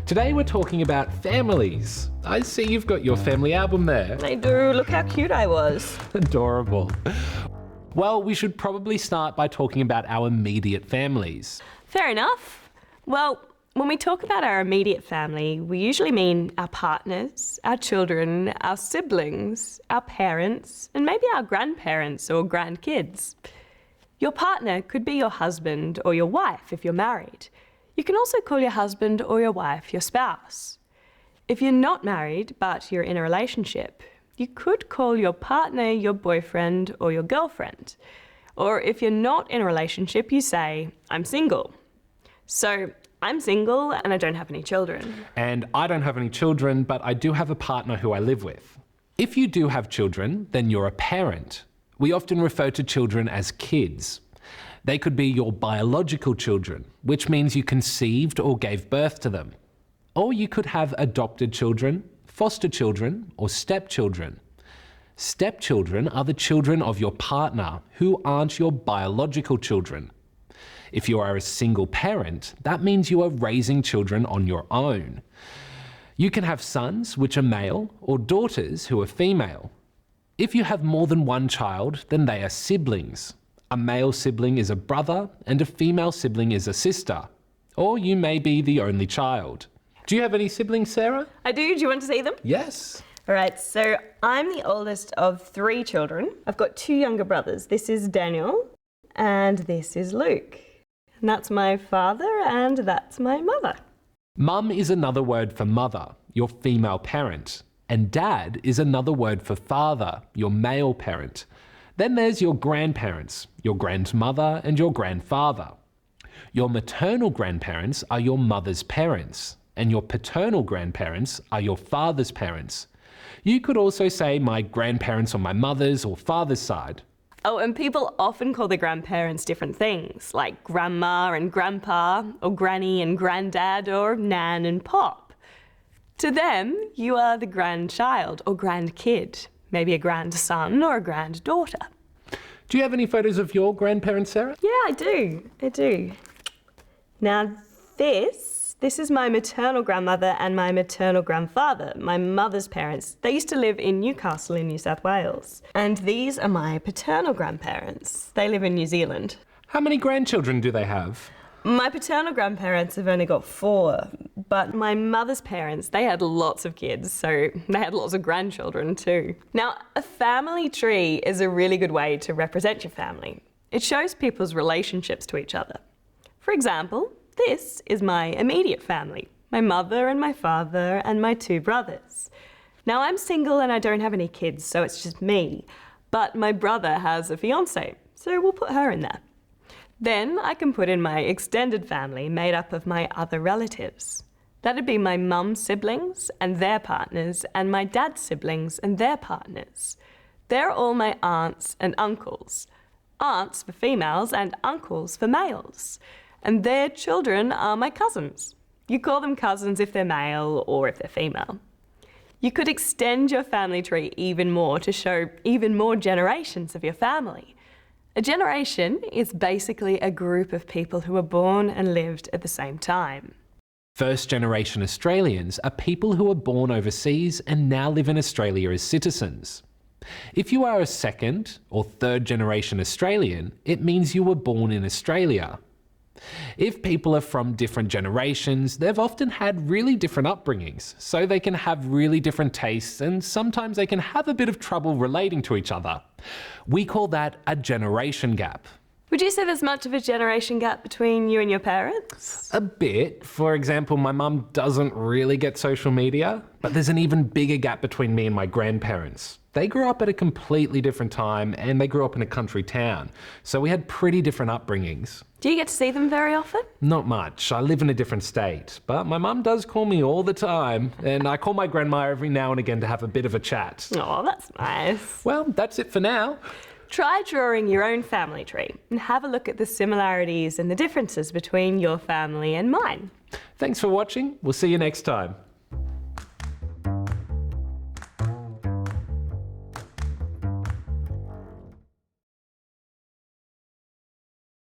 Today we're talking about families. I see you've got your family album there. I do. Look how cute I was. Adorable. Well, we should probably start by talking about our immediate families. Fair enough. Well, when we talk about our immediate family, we usually mean our partners, our children, our siblings, our parents, and maybe our grandparents or grandkids. Your partner could be your husband or your wife if you're married. You can also call your husband or your wife your spouse. If you're not married, but you're in a relationship, you could call your partner your boyfriend or your girlfriend. Or if you're not in a relationship, you say, I'm single. So, I'm single and I don't have any children. And I don't have any children, but I do have a partner who I live with. If you do have children, then you're a parent. We often refer to children as kids. They could be your biological children, which means you conceived or gave birth to them. Or you could have adopted children, foster children, or stepchildren. Stepchildren are the children of your partner who aren't your biological children. If you are a single parent, that means you are raising children on your own. You can have sons, which are male, or daughters who are female. If you have more than one child, then they are siblings. A male sibling is a brother, and a female sibling is a sister. Or you may be the only child. Do you have any siblings, Sarah? I do. Do you want to see them? Yes. All right, so I'm the oldest of 3 children. I've got 2 younger brothers. This is Daniel, and this is Luke. And that's my father, and that's my mother. Mum is another word for mother, your female parent. And dad is another word for father, your male parent. Then there's your grandparents, your grandmother and your grandfather. Your maternal grandparents are your mother's parents, and your paternal grandparents are your father's parents. You could also say my grandparents on my mother's or father's side. Oh, and people often call their grandparents different things, like grandma and grandpa, or granny and granddad, or nan and pop. To them, you are the grandchild or grandkid, maybe a grandson or a granddaughter. Do you have any photos of your grandparents, Sarah? Yeah, I do. Now this is my maternal grandmother and my maternal grandfather, my mother's parents. They used to live in Newcastle in New South Wales. And these are my paternal grandparents. They live in New Zealand. How many grandchildren do they have? My paternal grandparents have only got 4, but my mother's parents, they had lots of kids, so they had lots of grandchildren too. Now, a family tree is a really good way to represent your family. It shows people's relationships to each other. For example, this is my immediate family, my mother and my father and my 2 brothers. Now, I'm single and I don't have any kids, so it's just me, but my brother has a fiancée, so we'll put her in there. Then I can put in my extended family made up of my other relatives. That'd be my mum's siblings and their partners and my dad's siblings and their partners. They're all my aunts and uncles. Aunts for females and uncles for males. And their children are my cousins. You call them cousins if they're male or if they're female. You could extend your family tree even more to show even more generations of your family. A generation is basically a group of people who were born and lived at the same time. First generation Australians are people who were born overseas and now live in Australia as citizens. If you are a second or third generation Australian, it means you were born in Australia. If people are from different generations, they've often had really different upbringings, so they can have really different tastes and sometimes they can have a bit of trouble relating to each other. We call that a generation gap. Would you say there's much of a generation gap between you and your parents? A bit. For example, my mum doesn't really get social media, but there's an even bigger gap between me and my grandparents. They grew up at a completely different time and they grew up in a country town, so we had pretty different upbringings. Do you get to see them very often? Not much. I live in a different state, but my mum does call me all the time, and I call my grandma every now and again to have a bit of a chat. Oh, that's nice. Well, that's it for now. Try drawing your own family tree and have a look at the similarities and the differences between your family and mine. Thanks for watching. We'll see you next time.